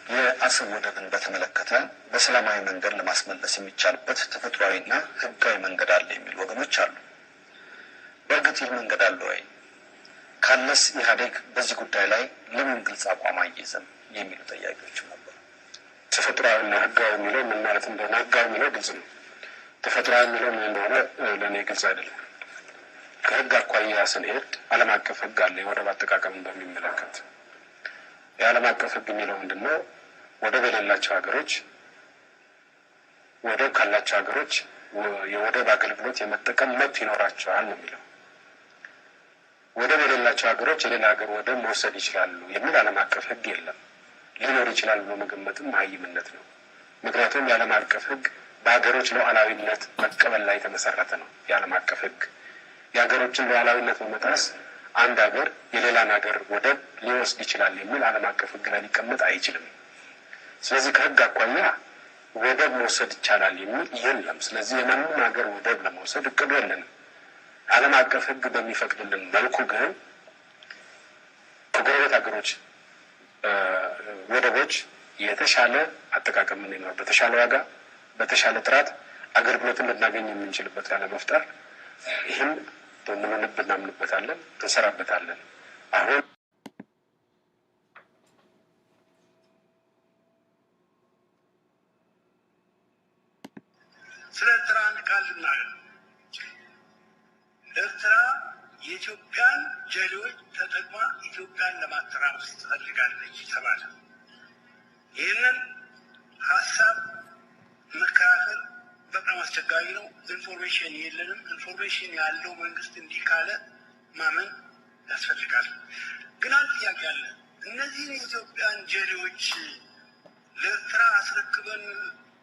የአሰብ ወደብን በተመለከተ በሰላማዊ መንገድ ለማስመለስ የሚቻልበት ተፈጥሯዊና ሕጋዊ መንገድ አለ የሚሉ ወገኖች አሉ። በእርግጥ ይህ መንገድ አለ ወይ? ካለስ ኢህአዴግ በዚህ ጉዳይ ላይ ለምን ግልጽ አቋም አይይዝም የሚሉ ጥያቄዎችም ነበሩ። ተፈጥሯዊና ሕጋዊ የሚለው ምን ማለት እንደሆነ ሕጋዊ የሚለው ግልጽ ነው። ተፈጥሯዊ የሚለው ምን እንደሆነ ለእኔ ግልጽ አይደለም። ከሕግ አኳያ ስንሄድ ዓለም አቀፍ ሕግ አለ የወደብ አጠቃቀምን በሚመለከት። የዓለም አቀፍ ሕግ የሚለው ምንድን ነው? ወደብ የሌላቸው ሀገሮች ወደብ ካላቸው ሀገሮች የወደብ አገልግሎት የመጠቀም መብት ይኖራቸዋል ነው የሚለው። ወደብ የሌላቸው ሀገሮች የሌላ ሀገር ወደብ መውሰድ ይችላሉ የሚል ዓለም አቀፍ ሕግ የለም። ሊኖር ይችላል ብሎ መገመትም መሀይምነት ነው። ምክንያቱም የዓለም አቀፍ ሕግ በሀገሮች ሉዓላዊነት መቀበል ላይ የተመሰረተ ነው። የዓለም አቀፍ ሕግ የሀገሮችን ሉዓላዊነት በመጣስ አንድ ሀገር የሌላን ሀገር ወደብ ሊወስድ ይችላል የሚል ዓለም አቀፍ ሕግ ላይ ሊቀመጥ አይችልም። ስለዚህ ከሕግ አኳያ ወደብ መውሰድ ይቻላል የሚል የለም። ስለዚህ የማንም ሀገር ወደብ ለመውሰድ እቅዱ የለንም። ዓለም አቀፍ ሕግ በሚፈቅድልን መልኩ ግን ከጎረቤት ሀገሮች ወደቦች የተሻለ አጠቃቀም እንዲኖር በተሻለ ዋጋ በተሻለ ጥራት አገልግሎትን ልናገኝ የምንችልበት ያለ መፍጠር ይህም በሙሉ ልብ እናምንበታለን፣ እንሰራበታለን። አሁን ስለ ኤርትራ አንድ ቃል ልናገር። ኤርትራ የኢትዮጵያን ጀሌዎች ተጠቅማ ኢትዮጵያን ለማተራመስ ትፈልጋለች ተባለ። ይህንን ሀሳብ መከራከር በጣም አስቸጋሪ ነው። ኢንፎርሜሽን የለንም። ኢንፎርሜሽን ያለው መንግስት እንዲህ ካለ ማመን ያስፈልጋል። ግን አንድ ጥያቄ አለ። እነዚህን የኢትዮጵያን ጀሌዎች ለኤርትራ አስረክበን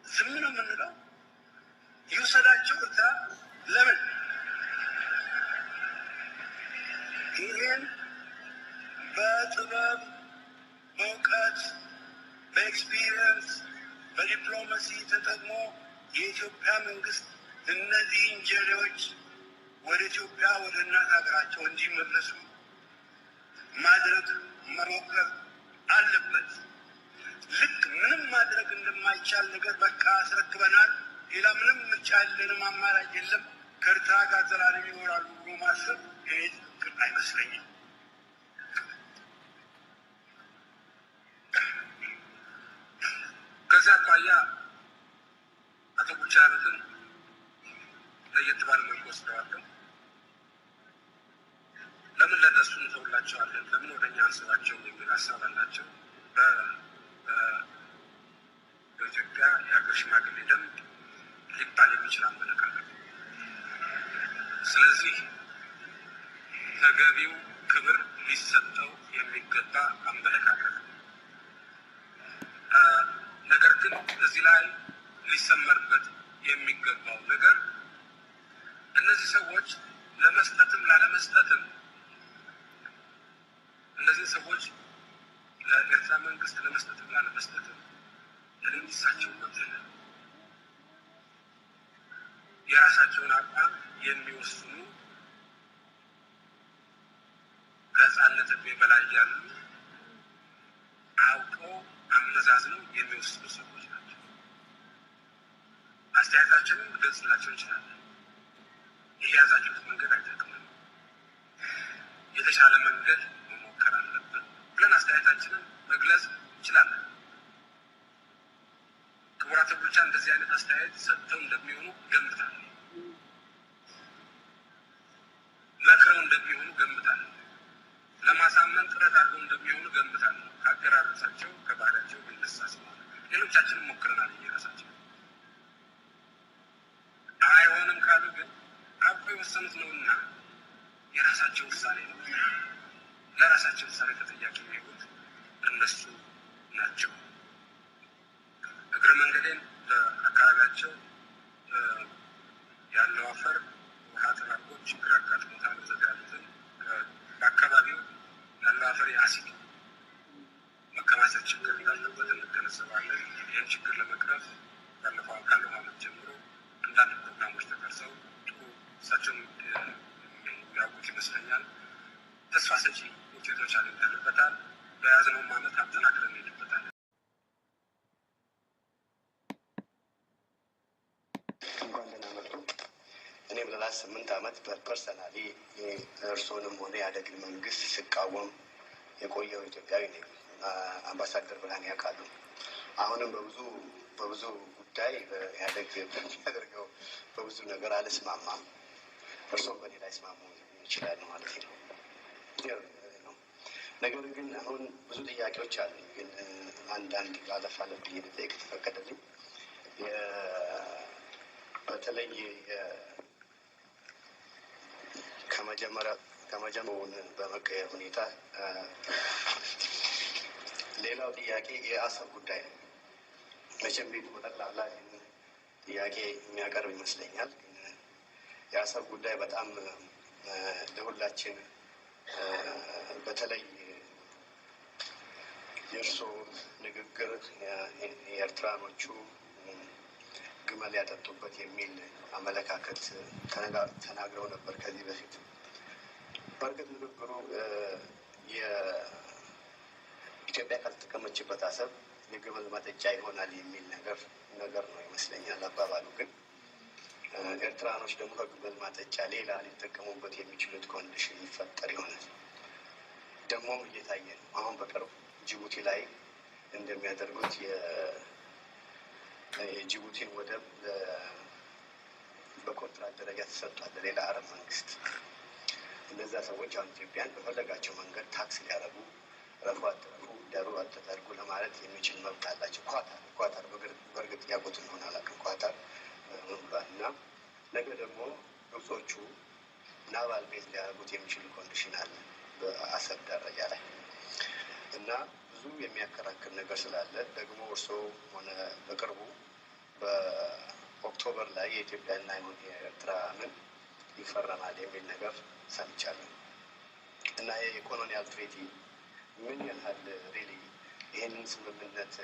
ዝም ነው የምንለው? ይውሰዳቸው ኤርትራ ለምን? ይህን በጥበብ በእውቀት በኤክስፒሪየንስ በዲፕሎማሲ ተጠቅሞ የኢትዮጵያ መንግስት እነዚህን ጀሌዎች ወደ ኢትዮጵያ ወደ እናት ሀገራቸው እንዲመለሱ ማድረግ መሞከር አለበት። ልክ ምንም ማድረግ እንደማይቻል ነገር በቃ አስረክበናል፣ ሌላ ምንም ምርጫ የለንም፣ አማራጭ የለም፣ ከኤርትራ ጋር ዘላለም ይኖራሉ ብሎ ማሰብ እኔ ትክክል አይመስለኝም። ከዚያ አኳያ አቶ ቡልቻ ያሉትን ለየት ባለ መልኩ ወስደዋለሁ። ለምን ለነሱ እንተውላቸዋለን? ለምን ወደ እኛ አንስባቸው የሚል ሀሳብ አላቸው። በኢትዮጵያ የሀገር ሽማግሌ ደንብ ሊባል የሚችል አመለካከት። ስለዚህ ተገቢው ክብር ሊሰጠው የሚገባ አመለካከት። ነገር ግን እዚህ ላይ ሊሰመርበት የሚገባው ነገር እነዚህ ሰዎች ለመስጠትም ላለመስጠትም እነዚህ ሰዎች ለኤርትራ መንግስት ለመስጠትም ላለመስጠትም ለሚሳቸው መብት የለም። የራሳቸውን አቋም የሚወስኑ ከሕፃንነት ዕድሜ በላይ ያሉ አውቀው አመዛዝነው የሚወስኑ ሰዎች ናቸው። አስተያየታችንን ልገልጽላቸው እንችላለን። ይህ የያዛችሁት መንገድ አይጠቅምም፣ የተሻለ መንገድ መሞከር አለብን ብለን አስተያየታችንን መግለጽ እንችላለን። ክቡራተ ቡልቻ እንደዚህ አይነት አስተያየት ሰጥተው እንደሚሆኑ ገምታለሁ። መክረው እንደሚሆኑ ገምታለሁ። ለማሳመን ጥረት አድርገው እንደሚሆኑ ገምታለሁ። ከአገራረሳቸው ከባህላቸው ብነሳ ስለሆነ ሌሎቻችንም ሞክረናል። እየራሳቸው አይሆንም ካሉ ግን አውቆ የወሰኑት ነውና የራሳቸው ውሳኔ ነው። ለራሳቸው ውሳኔ ተጠያቂ የሚሆኑት እነሱ ናቸው። እግረ መንገዴን በአካባቢያቸው ያለው አፈር ውሃ ተራርጎ ችግር አጋጥሞታል። ዘጋሉትን በአካባቢው ያለው አፈር የአሲድ መከማቸት ችግር እንዳለበት እንገነዘባለን። ይህን ችግር ለመቅረፍ ካለፈው ዓመት ጀምሮ አንዳንድ ፕሮግራሞች ተቀርጸው ጥሩ እሳቸውም የሚያውቁት ይመስለኛል ተስፋ ሰጪ ውጤቶች አግኝተንበታል። በያዝነውም ዓመት አጠናክረን እንሄድበታለን። ላስ 8 ዓመት ፐርሰናሊ እርስዎንም ሆነ የኢህአዴግን መንግስት ሲቃወም የቆየው ኢትዮጵያዊ ነኝ። አምባሳደር ብርሃኔ ያውቃሉ። አሁንም በብዙ ጉዳይ በኢህአዴግ በሚያደርገው በብዙ ነገር አልስማማም። እርስዎም በእኔ ላይ ስማሙ ይችላሉ ማለት ነው። ነገር ግን አሁን ብዙ ጥያቄዎች አሉ። ግን አንዳንድ አለፍ ብዬ ልጠይቅ ተፈቀደልኝ። በተለይ ከመጀመሪያውን በመቀየር ሁኔታ ሌላው ጥያቄ የአሰብ ጉዳይ ነው። መቼም ቤት ጠቅላላ ጥያቄ የሚያቀርብ ይመስለኛል። የአሰብ ጉዳይ በጣም ለሁላችን በተለይ የእርስዎ ንግግር የኤርትራኖቹ ግመል ያጠጡበት የሚል አመለካከት ተናግረው ነበር ከዚህ በፊት። በእርግጥ ንግግሩ የኢትዮጵያ ካልተጠቀመችበት አሰብ የግመል ማጠጫ ይሆናል የሚል ነገር ነው ይመስለኛል አባባሉ። ግን ኤርትራኖች ደግሞ ከግመል ማጠጫ ሌላ ሊጠቀሙበት የሚችሉት ኮንዲሽን ይፈጠር ይሆናል። ደግሞም እየታየ ነው። አሁን በቅርብ ጅቡቲ ላይ እንደሚያደርጉት የጅቡቲን ወደብ በኮንትራት ደረጃ ተሰጥቷል ለሌላ አረብ መንግስት። እነዛ ሰዎች አሁን ኢትዮጵያን በፈለጋቸው መንገድ ታክስ ሊያደርጉ ረፉ አትረፉ ደሩ አትተርጉ ለማለት የሚችል መብት አላቸው። ኳታር በእርግጥ ያውቁት እንደሆነ አላውቅም። ኳታር ብሏል። እና ነገ ደግሞ ግብጾቹ ናቫል ቤዝ ሊያደርጉት የሚችል ኮንዲሽን አለ በአሰብ ደረጃ ላይ እና ብዙ የሚያከራክር ነገር ስላለ ደግሞ እርስዎ ሆነ በቅርቡ በኦክቶበር ላይ የኢትዮጵያና የኤርትራ ምን ይፈረማል የሚል ነገር ሰምቻለሁ። እና የኮሎኒያል ትሬቲ ምን ያህል ሪሊ ይህንን ስምምነት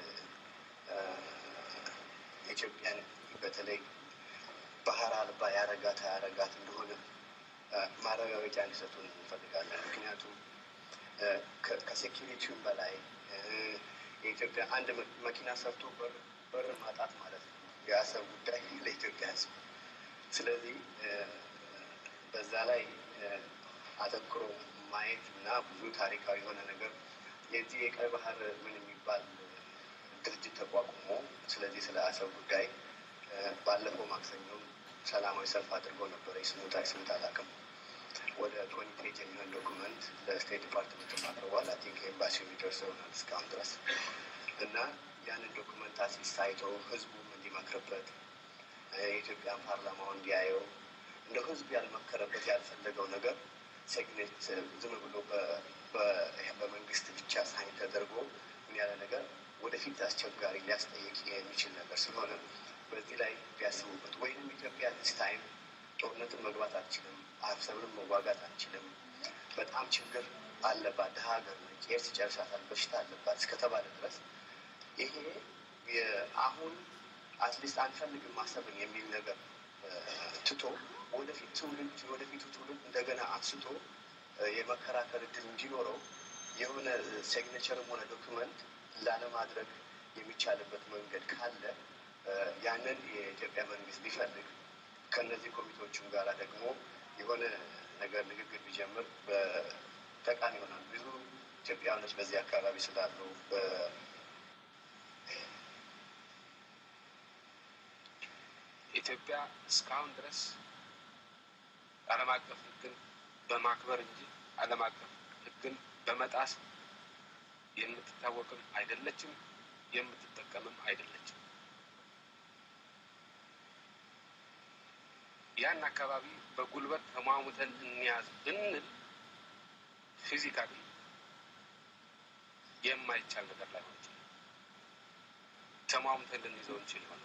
ኢትዮጵያን በተለይ ባህር አልባ ያረጋት እንደሆነ ማረጋገጫ እንዲሰጡን እንፈልጋለን። ምክንያቱም ከሴኪሪቲውን በላይ የኢትዮጵያ አንድ መኪና ሰርቶ በር ማጣት ማለት ነው የአሰብ ጉዳይ ለኢትዮጵያ ሕዝብ። ስለዚህ በዛ ላይ አተኩሮ ማየት እና ብዙ ታሪካዊ የሆነ ነገር የዚህ የቀይ ባህር ምን የሚባል ድርጅት ተቋቁሞ ስለዚህ ስለ አሰብ ጉዳይ ባለፈው ማክሰኞ ሰላማዊ ሰልፍ አድርጎ ነበረ። የስሙት አላውቅም። ወደ 20 ፔጅ የሚሆን ዶኩመንት ለስቴት ዲፓርትመንት ማቅረቧል። አይ ቲንክ ኤምባሲ የሚደርሰው እስካሁን ድረስ እና ያንን ዶኩመንት አሲስ ታይቶ ህዝቡም እንዲመክርበት የኢትዮጵያን ፓርላማው እንዲያየው እንደ ህዝብ ያልመከረበት ያልፈለገው ነገር ሴግኔት ዝም ብሎ በመንግስት ብቻ ሳይን ተደርጎ ምን ያለ ነገር ወደፊት አስቸጋሪ ሊያስጠይቅ የሚችል ነገር ስለሆነ በዚህ ላይ ቢያስቡበት። ወይም ኢትዮጵያ ዲስ ታይም ጦርነትን መግባት አትችልም፣ አሰብንም መዋጋት አትችልም፣ በጣም ችግር አለባት፣ ድሀ ሀገር ነች፣ ኤርስ ይጨርሳታል፣ በሽታ አለባት እስከተባለ ድረስ ይሄ አሁን አትሊስት አንፈልግም ማሰብን የሚል ነገር ትቶ ወደፊቱ ትውልድ እንደገና አንስቶ የመከራከር እድል እንዲኖረው የሆነ ሲግኔቸርም ሆነ ዶክመንት ላለማድረግ የሚቻልበት መንገድ ካለ ያንን የኢትዮጵያ መንግስት ቢፈልግ ከእነዚህ ኮሚቴዎቹም ጋር ደግሞ የሆነ ነገር ንግግር ቢጀምር ጠቃሚ ይሆናል። ብዙ ኢትዮጵያውያኖች በዚህ አካባቢ ስላሉ ኢትዮጵያ እስካሁን ድረስ ዓለም አቀፍ ሕግን በማክበር እንጂ ዓለም አቀፍ ሕግን በመጣስ የምትታወቅም አይደለችም፣ የምትጠቀምም አይደለችም። ያን አካባቢ በጉልበት ተሟሙተን እንያዝ ብንል ፊዚካሊ የማይቻል ነገር ላይሆን ይችላል። ተሟሙተን ልንይዘው እንችል ይሆናል።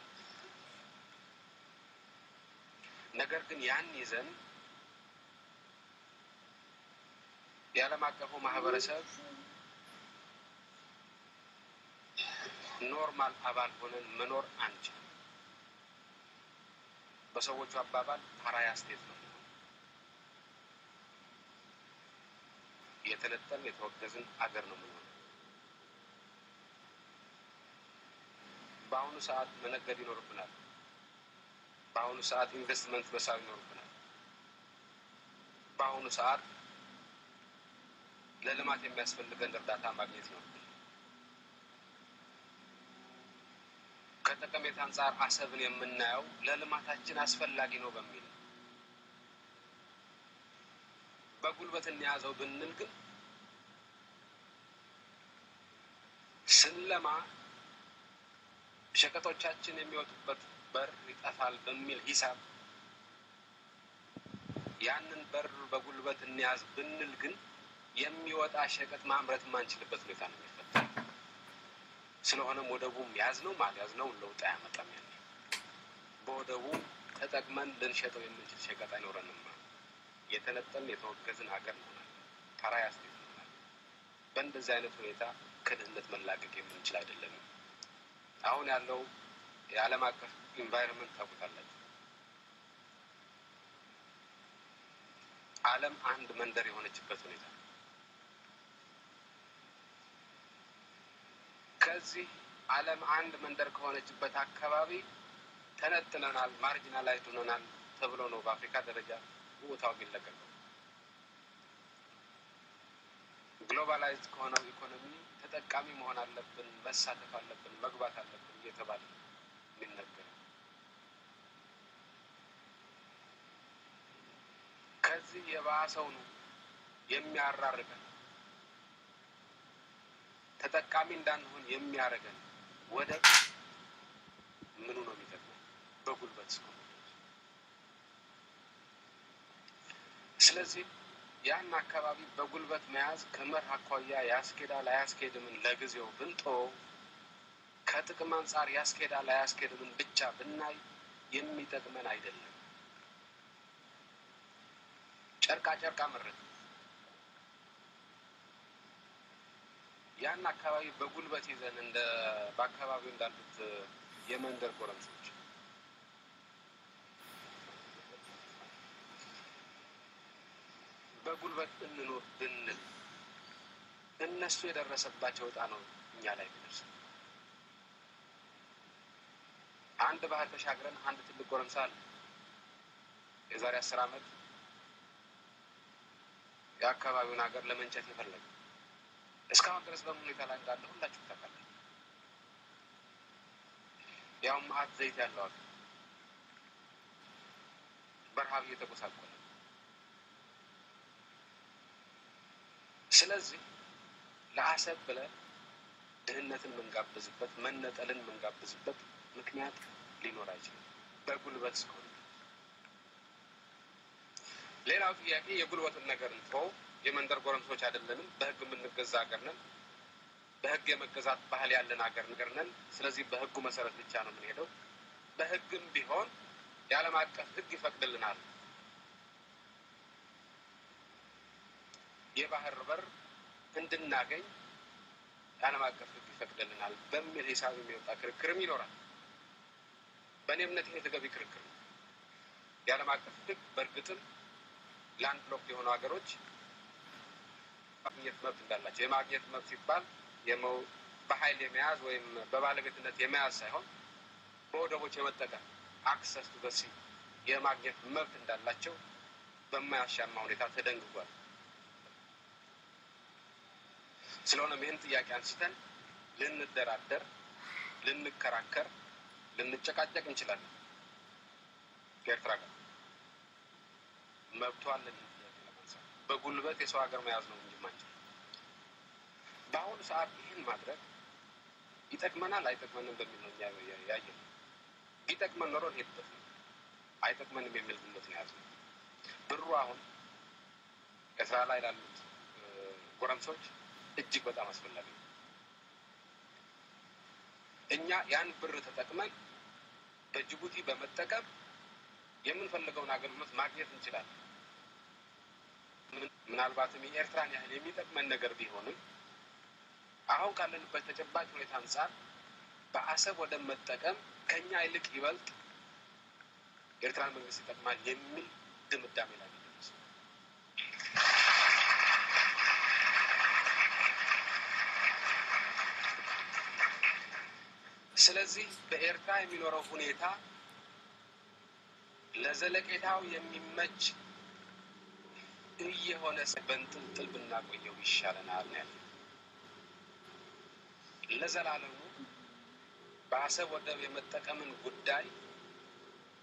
ነገር ግን ያን ይዘን የዓለም አቀፉ ማህበረሰብ ኖርማል አባል ሆነን መኖር አንችልም። በሰዎቹ አባባል ፓራያ ስቴት ነው። የተነጠል የተወገዝን አገር ነው የምንሆነው። በአሁኑ ሰዓት መነገድ ይኖርብናል። በአሁኑ ሰዓት ኢንቨስትመንት መሳብ ይኖርብናል። በአሁኑ ሰዓት ለልማት የሚያስፈልገን እርዳታ ማግኘት ነው። ከጠቀሜታ አንጻር አሰብን የምናየው ለልማታችን አስፈላጊ ነው በሚል በጉልበት እንያዘው ብንል ግን ስንለማ ሸቀጦቻችን የሚወጡበት በር ይጠፋል በሚል ሂሳብ ያንን በር በጉልበት እንያዝ ብንል ግን የሚወጣ ሸቀጥ ማምረት የማንችልበት ሁኔታ ነው የሚፈጠረው። ስለሆነም ወደቡም ያዝነው አልያዝነው ለውጥ አያመጣም። ያለ በወደቡ ተጠቅመን ልንሸጠው የምንችል ሸቀጥ አይኖረንም። የተነጠልን የተወገዝን ሀገር እንሆናለን። ተራ ያስገኝ እንሆናለን። በእንደዚህ አይነት ሁኔታ ከድህነት መላቀቅ የምንችል አይደለም። አሁን ያለው የዓለም አቀፍ ኢንቫይሮንመንት ታውቁታላችሁ። ዓለም አንድ መንደር የሆነችበት ሁኔታ ከዚህ ዓለም አንድ መንደር ከሆነችበት አካባቢ ተነጥለናል፣ ማርጂናላይዝድ ሆነናል ተብሎ ነው በአፍሪካ ደረጃ ቦታው የሚለቀቀው። ግሎባላይዝድ ከሆነው ኢኮኖሚ ተጠቃሚ መሆን አለብን፣ መሳተፍ አለብን፣ መግባት አለብን እየተባለ የሚነገረው ከዚህ የባሰው ነው የሚያራርቀን፣ ተጠቃሚ እንዳንሆን የሚያደርገን ወደ ምኑ ነው የሚጠቅመው? በጉልበት እስከሆነ። ስለዚህ ያን አካባቢ በጉልበት መያዝ ከመርህ አኳያ ያስኬዳል አያስኬድምን ለጊዜው ብንጦ ከጥቅም አንጻር ያስኬዳል አያስኬድምን ብቻ ብናይ የሚጠቅመን አይደለም። ጨርቃ ጨርቃ መረት ያን አካባቢ በጉልበት ይዘን እንደ በአካባቢው እንዳሉት የመንደር ጎረምሶች በጉልበት እንኖር ብንል እነሱ የደረሰባቸው ዕጣ ነው እኛ ላይ የሚደርስ። አንድ ባህር ተሻግረን አንድ ትልቅ ጎረምሳ አለ። የዛሬ 10 ዓመት የአካባቢውን ሀገር ለመንጨት የፈለገ እስካሁን ድረስ በምን ሁኔታ ላይ እንዳለ ሁላችሁም ታውቃላችሁ። ያው መዓት ዘይት ያለው ሀገር በረሃብ እየተጎሳቆለ። ስለዚህ ለአሰብ ብለን ድህነትን የምንጋብዝበት መነጠልን የምንጋብዝበት ምክንያት ሊኖር አይችልም በጉልበት እስከሆነ። ሌላው ጥያቄ የጉልበትን ነገር እንተው። የመንደር ጎረምሶች አይደለንም። በህግ የምንገዛ ሀገር ነን። በህግ የመገዛት ባህል ያለን ሀገር ነን። ስለዚህ በህጉ መሰረት ብቻ ነው የምንሄደው። በህግም ቢሆን የዓለም አቀፍ ህግ ይፈቅድልናል። የባህር በር እንድናገኝ የዓለም አቀፍ ህግ ይፈቅድልናል በሚል ሂሳብ የሚወጣ ክርክርም ይኖራል። በእኔ እምነት ይሄ ተገቢ ክርክር ነው። የዓለም አቀፍ ህግ በእርግጥም ላንድ ሎክ የሆኑ ሀገሮች ማግኘት መብት እንዳላቸው፣ የማግኘት መብት ሲባል በኃይል የመያዝ ወይም በባለቤትነት የመያዝ ሳይሆን በወደቦች የመጠቀም አክሰስ ቱ ዘ ሲ የማግኘት መብት እንዳላቸው በማያሻማ ሁኔታ ተደንግጓል። ስለሆነም ይህን ጥያቄ አንስተን ልንደራደር፣ ልንከራከር፣ ልንጨቃጨቅ እንችላለን። ከኤርትራ ጋር መብቷ አለን ለማንሳት በጉልበት የሰው ሀገር መያዝ ነው እንጂ ማንችል። በአሁኑ ሰዓት ይህን ማድረግ ይጠቅመናል አይጠቅመንም በሚል ነው ያየነው። ቢጠቅመን ኖሮ እንሄድበት ነው። አይጠቅመንም የሚል ግምት ነው ያዝነው። ብሩ አሁን ኤርትራ ላይ ላሉት ጎረምሶች እጅግ በጣም አስፈላጊ ነው። እኛ ያን ብር ተጠቅመን በጅቡቲ በመጠቀም የምንፈልገውን አገልግሎት ማግኘት እንችላለን። ምናልባትም የኤርትራን ያህል የሚጠቅመን ነገር ቢሆንም አሁን ካለንበት ተጨባጭ ሁኔታ አንጻር በአሰብ ወደ መጠቀም ከኛ ይልቅ ይበልጥ ኤርትራን መንግስት ይጠቅማል የሚል ድምዳሜ ላይ ነው። ስለዚህ በኤርትራ የሚኖረው ሁኔታ ለዘለቄታው የሚመች እየሆነ በንጥልጥል ብናቆየው ይሻለናል ነው ያለው። ለዘላለሙ በአሰብ ወደብ የመጠቀምን ጉዳይ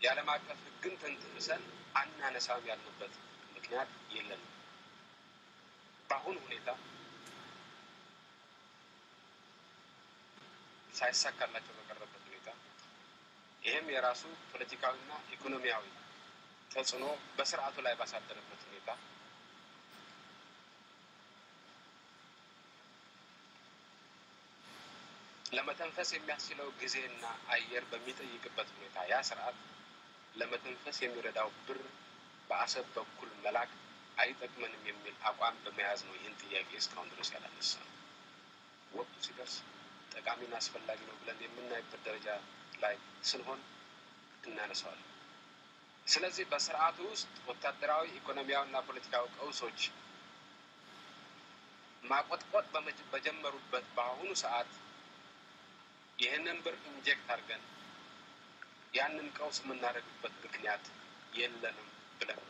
የዓለም አቀፍ ሕግን ተንተርሰን አናነሳም ያልንበት ምክንያት የለንም። በአሁኑ ሁኔታ ሳይሳካላቸው በቀረበት ሁኔታ ይህም የራሱ ፖለቲካዊና ኢኮኖሚያዊ ተጽዕኖ በስርዓቱ ላይ ባሳደረበት ሁኔታ ለመተንፈስ የሚያስችለው ጊዜና አየር በሚጠይቅበት ሁኔታ ያ ስርዓት ለመተንፈስ የሚረዳው ብር በአሰብ በኩል መላክ አይጠቅመንም የሚል አቋም በመያዝ ነው ይህን ጥያቄ እስካሁን ድረስ ያላነሳ ነው። ወቅቱ ሲደርስ ጠቃሚና አስፈላጊ ነው ብለን የምናይበት ደረጃ ላይ ስንሆን እናነሳዋለን። ስለዚህ በስርዓቱ ውስጥ ወታደራዊ፣ ኢኮኖሚያዊና ፖለቲካዊ ቀውሶች ማቆጥቆጥ በጀመሩበት በአሁኑ ሰዓት ይህንን ብር ኢንጀክት አድርገን ያንን ቀውስ የምናደርግበት ምክንያት የለንም ብለን